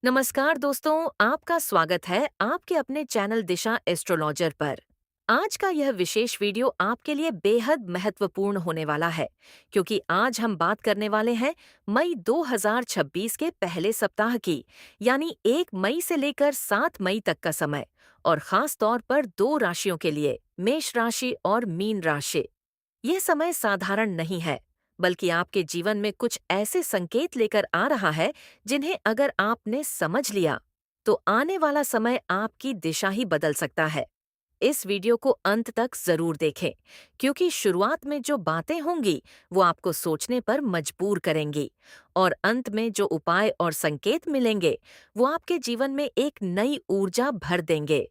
नमस्कार दोस्तों, आपका स्वागत है आपके अपने चैनल दिशा एस्ट्रोलॉजर पर। आज का यह विशेष वीडियो आपके लिए बेहद महत्वपूर्ण होने वाला है, क्योंकि आज हम बात करने वाले हैं मई 2026 के पहले सप्ताह की, यानी 1 मई से लेकर 7 मई तक का समय, और खास तौर पर दो राशियों के लिए, मेष राशि और मीन राशि। यह समय साधारण नहीं है, बल्कि आपके जीवन में कुछ ऐसे संकेत लेकर आ रहा है जिन्हें अगर आपने समझ लिया, तो आने वाला समय आपकी दिशा ही बदल सकता है। इस वीडियो को अंत तक जरूर देखें, क्योंकि शुरुआत में जो बातें होंगी वो आपको सोचने पर मजबूर करेंगी, और अंत में जो उपाय और संकेत मिलेंगे वो आपके जीवन में एक नई ऊर्जा भर देंगे।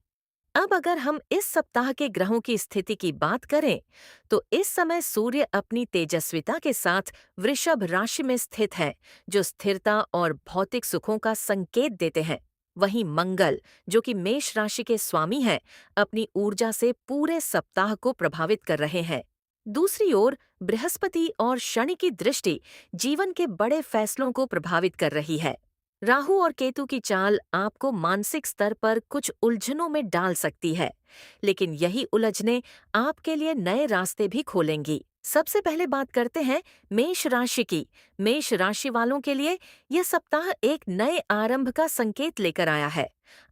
अब अगर हम इस सप्ताह के ग्रहों की स्थिति की बात करें, तो इस समय सूर्य अपनी तेजस्विता के साथ वृषभ राशि में स्थित है, जो स्थिरता और भौतिक सुखों का संकेत देते हैं। वहीं मंगल, जो कि मेष राशि के स्वामी हैं, अपनी ऊर्जा से पूरे सप्ताह को प्रभावित कर रहे हैं। दूसरी ओर बृहस्पति और शनि की दृष्टि जीवन के बड़े फैसलों को प्रभावित कर रही है। राहु और केतु की चाल आपको मानसिक स्तर पर कुछ उलझनों में डाल सकती है, लेकिन यही उलझनें आपके लिए नए रास्ते भी खोलेंगी। सबसे पहले बात करते हैं मेष राशि की। मेष राशि वालों के लिए यह सप्ताह एक नए आरंभ का संकेत लेकर आया है।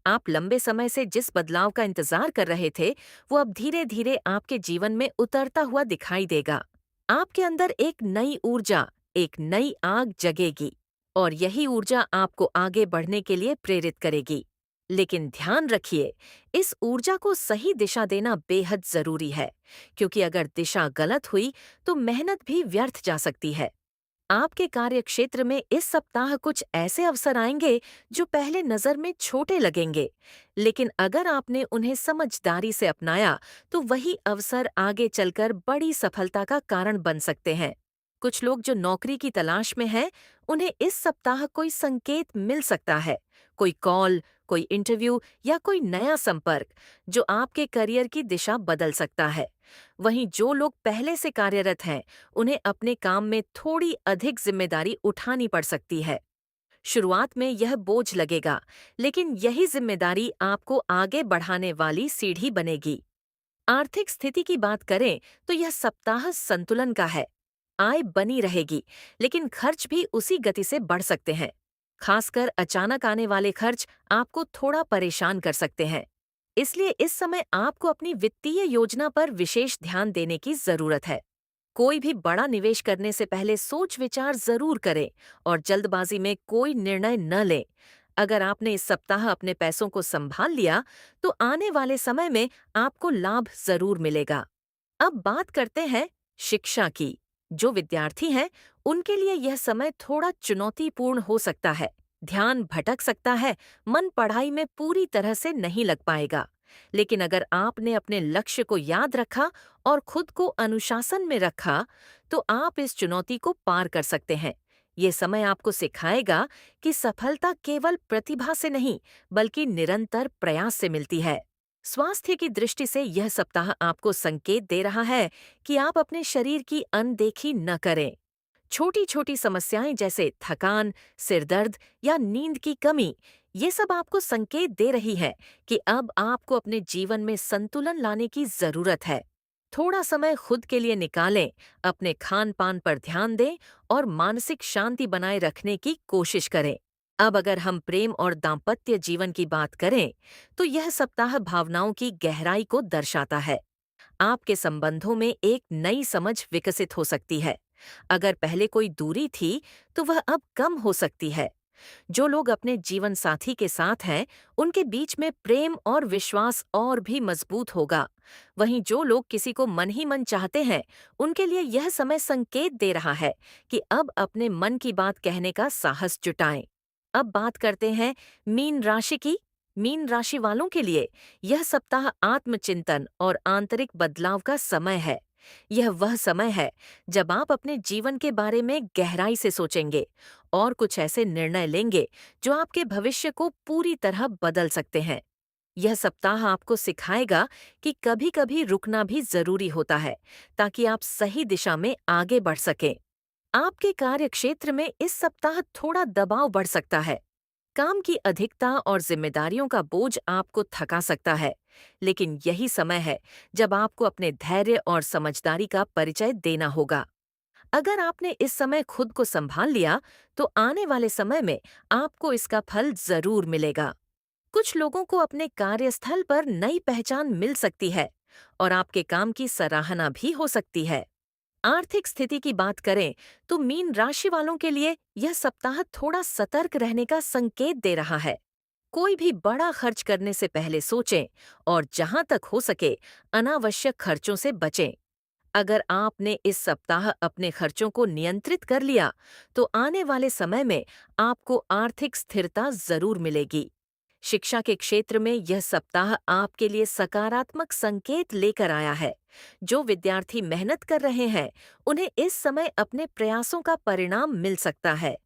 आप लंबे समय से जिस बदलाव का इंतजार कर रहे थे, वो अब धीरे धीरे आपके जीवन में उतरता हुआ दिखाई देगा। आपके अंदर एक नई ऊर्जा, एक नई आग जगेगी, और यही ऊर्जा आपको आगे बढ़ने के लिए प्रेरित करेगी। लेकिन ध्यान रखिए, इस ऊर्जा को सही दिशा देना बेहद जरूरी है, क्योंकि अगर दिशा गलत हुई तो मेहनत भी व्यर्थ जा सकती है। आपके कार्यक्षेत्र में इस सप्ताह कुछ ऐसे अवसर आएंगे जो पहले नजर में छोटे लगेंगे, लेकिन अगर आपने उन्हें समझदारी से अपनाया तो वही अवसर आगे चलकर बड़ी सफलता का कारण बन सकते हैं। कुछ लोग जो नौकरी की तलाश में हैं, उन्हें इस सप्ताह कोई संकेत मिल सकता है, कोई कॉल, कोई इंटरव्यू या कोई नया संपर्क, जो आपके करियर की दिशा बदल सकता है। वहीं जो लोग पहले से कार्यरत हैं, उन्हें अपने काम में थोड़ी अधिक जिम्मेदारी उठानी पड़ सकती है। शुरुआत में यह बोझ लगेगा, लेकिन यही जिम्मेदारी आपको आगे बढ़ाने वाली सीढ़ी बनेगी। आर्थिक स्थिति की बात करें तो यह सप्ताह संतुलन का है। आय बनी रहेगी, लेकिन खर्च भी उसी गति से बढ़ सकते हैं। खासकर अचानक आने वाले खर्च आपको थोड़ा परेशान कर सकते हैं। इसलिए इस समय आपको अपनी वित्तीय योजना पर विशेष ध्यान देने की जरूरत है। कोई भी बड़ा निवेश करने से पहले सोच विचार जरूर करें और जल्दबाजी में कोई निर्णय न लें। अगर आपने इस सप्ताह अपने पैसों को संभाल लिया, तो आने वाले समय में आपको लाभ जरूर मिलेगा। अब बात करते हैं शिक्षा की। जो विद्यार्थी हैं, उनके लिए यह समय थोड़ा चुनौतीपूर्ण हो सकता है। ध्यान भटक सकता है, मन पढ़ाई में पूरी तरह से नहीं लग पाएगा। लेकिन अगर आपने अपने लक्ष्य को याद रखा और खुद को अनुशासन में रखा, तो आप इस चुनौती को पार कर सकते हैं। ये समय आपको सिखाएगा कि सफलता केवल प्रतिभा से नहीं, बल्कि निरंतर प्रयास से मिलती है। स्वास्थ्य की दृष्टि से यह सप्ताह आपको संकेत दे रहा है कि आप अपने शरीर की अनदेखी न करें। छोटी छोटी समस्याएं जैसे थकान, सिर दर्द या नींद की कमी, ये सब आपको संकेत दे रही है कि अब आपको अपने जीवन में संतुलन लाने की जरूरत है। थोड़ा समय खुद के लिए निकालें, अपने खान पान पर ध्यान दें और मानसिक शांति बनाए रखने की कोशिश करें। अब अगर हम प्रेम और दाम्पत्य जीवन की बात करें, तो यह सप्ताह भावनाओं की गहराई को दर्शाता है। आपके संबंधों में एक नई समझ विकसित हो सकती है। अगर पहले कोई दूरी थी, तो वह अब कम हो सकती है। जो लोग अपने जीवन साथी के साथ हैं, उनके बीच में प्रेम और विश्वास और भी मजबूत होगा। वहीं जो लोग किसी को मन ही मन चाहते हैं, उनके लिए यह समय संकेत दे रहा है कि अब अपने मन की बात कहने का साहस जुटाएं। अब बात करते हैं मीन राशि की। मीन राशि वालों के लिए यह सप्ताह आत्मचिंतन और आंतरिक बदलाव का समय है। यह वह समय है जब आप अपने जीवन के बारे में गहराई से सोचेंगे और कुछ ऐसे निर्णय लेंगे जो आपके भविष्य को पूरी तरह बदल सकते हैं। यह सप्ताह आपको सिखाएगा कि कभी-कभी रुकना भी जरूरी होता है, ताकि आप सही दिशा में आगे बढ़ सकें। आपके कार्यक्षेत्र में इस सप्ताह थोड़ा दबाव बढ़ सकता है। काम की अधिकता और जिम्मेदारियों का बोझ आपको थका सकता है, लेकिन यही समय है जब आपको अपने धैर्य और समझदारी का परिचय देना होगा। अगर आपने इस समय खुद को संभाल लिया, तो आने वाले समय में आपको इसका फल जरूर मिलेगा। कुछ लोगों को अपने कार्यस्थल पर नई पहचान मिल सकती है और आपके काम की सराहना भी हो सकती है। आर्थिक स्थिति की बात करें तो मीन राशि वालों के लिए यह सप्ताह थोड़ा सतर्क रहने का संकेत दे रहा है। कोई भी बड़ा खर्च करने से पहले सोचें और जहां तक हो सके अनावश्यक खर्चों से बचें। अगर आपने इस सप्ताह अपने खर्चों को नियंत्रित कर लिया, तो आने वाले समय में आपको आर्थिक स्थिरता जरूर मिलेगी। शिक्षा के क्षेत्र में यह सप्ताह आपके लिए सकारात्मक संकेत लेकर आया है। जो विद्यार्थी मेहनत कर रहे हैं, उन्हें इस समय अपने प्रयासों का परिणाम मिल सकता है।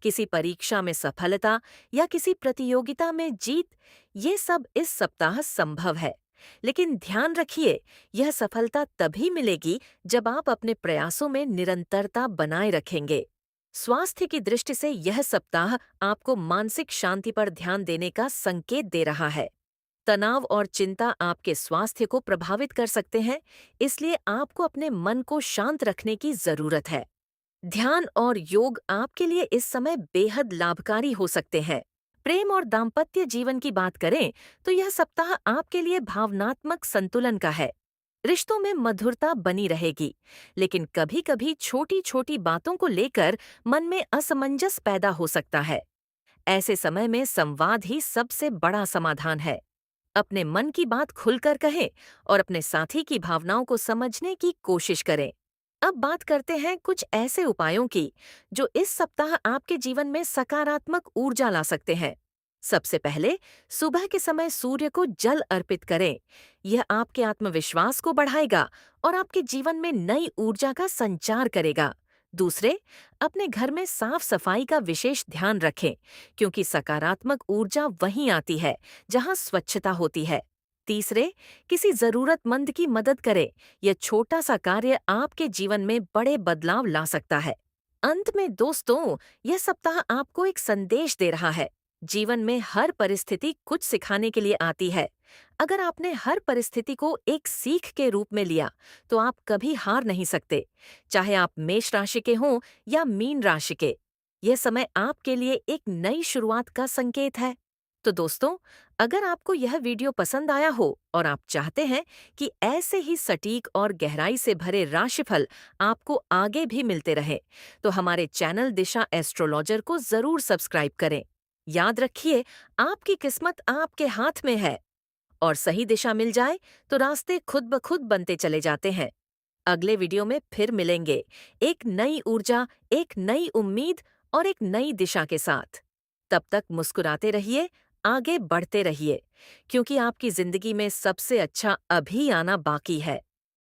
किसी परीक्षा में सफलता या किसी प्रतियोगिता में जीत, ये सब इस सप्ताह संभव है। लेकिन ध्यान रखिए, यह सफलता तभी मिलेगी जब आप अपने प्रयासों में निरंतरता बनाए रखेंगे। स्वास्थ्य की दृष्टि से यह सप्ताह आपको मानसिक शांति पर ध्यान देने का संकेत दे रहा है। तनाव और चिंता आपके स्वास्थ्य को प्रभावित कर सकते हैं, इसलिए आपको अपने मन को शांत रखने की जरूरत है। ध्यान और योग आपके लिए इस समय बेहद लाभकारी हो सकते हैं। प्रेम और दाम्पत्य जीवन की बात करें तो यह सप्ताह आपके लिए भावनात्मक संतुलन का है। रिश्तों में मधुरता बनी रहेगी, लेकिन कभी-कभी छोटी-छोटी बातों को लेकर मन में असमंजस पैदा हो सकता है। ऐसे समय में संवाद ही सबसे बड़ा समाधान है। अपने मन की बात खुलकर कहें और अपने साथी की भावनाओं को समझने की कोशिश करें। अब बात करते हैं कुछ ऐसे उपायों की जो इस सप्ताह आपके जीवन में सकारात्मक ऊर्जा ला सकते हैं। सबसे पहले, सुबह के समय सूर्य को जल अर्पित करें। यह आपके आत्मविश्वास को बढ़ाएगा और आपके जीवन में नई ऊर्जा का संचार करेगा। दूसरे, अपने घर में साफ सफाई का विशेष ध्यान रखें, क्योंकि सकारात्मक ऊर्जा वहीं आती है जहां स्वच्छता होती है। तीसरे, किसी जरूरतमंद की मदद करें। यह छोटा सा कार्य आपके जीवन में बड़े बदलाव ला सकता है। अंत में दोस्तों, यह सप्ताह आपको एक संदेश दे रहा है। जीवन में हर परिस्थिति कुछ सिखाने के लिए आती है। अगर आपने हर परिस्थिति को एक सीख के रूप में लिया, तो आप कभी हार नहीं सकते, चाहे आप मेष राशि के हों या मीन राशि के। यह समय आपके लिए एक नई शुरुआत का संकेत है। तो दोस्तों, अगर आपको यह वीडियो पसंद आया हो और आप चाहते हैं कि ऐसे ही सटीक और गहराई से भरे राशिफल आपको आगे भी मिलते रहे, तो हमारे चैनल दिशा एस्ट्रोलॉजर को जरूर सब्सक्राइब करें। याद रखिए, आपकी किस्मत आपके हाथ में है और सही दिशा मिल जाए तो रास्ते खुद ब खुद बनते चले जाते हैं। अगले वीडियो में फिर मिलेंगे, एक नई ऊर्जा, एक नई उम्मीद और एक नई दिशा के साथ। तब तक मुस्कुराते रहिए, आगे बढ़ते रहिए, क्योंकि आपकी जिंदगी में सबसे अच्छा अभी आना बाकी है।